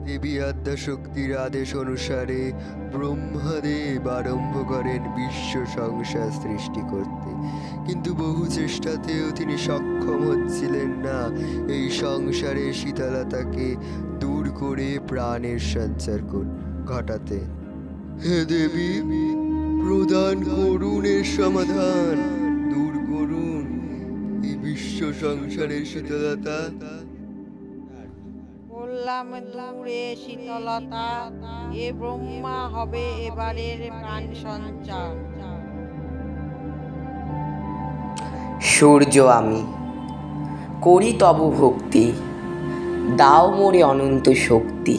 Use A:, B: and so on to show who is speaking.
A: দেবী আদ্যাশক্তির আদেশ অনুসারে ব্রহ্মদেব আরম্ভ করেন বিশ্ব সংসার সৃষ্টি করতে, কিন্তু বহু চেষ্টাতেও তিনি সক্ষম হচ্ছিলেন না এই সংসারের শীতলতাকে দূর করে প্রাণের সঞ্চার ঘটাতে। হে দেবী, প্রদান করুন এর সমাধান, দূর করুন এই বিশ্ব সংসারের শীতলতা।
B: করলাম দূরে শীতলতা, এ ব্রহ্মা হবে এবারের প্রাণ সঞ্চার।
C: সূর্য আমি করি তব ভক্তি, দাও মোরে অনন্ত শক্তি।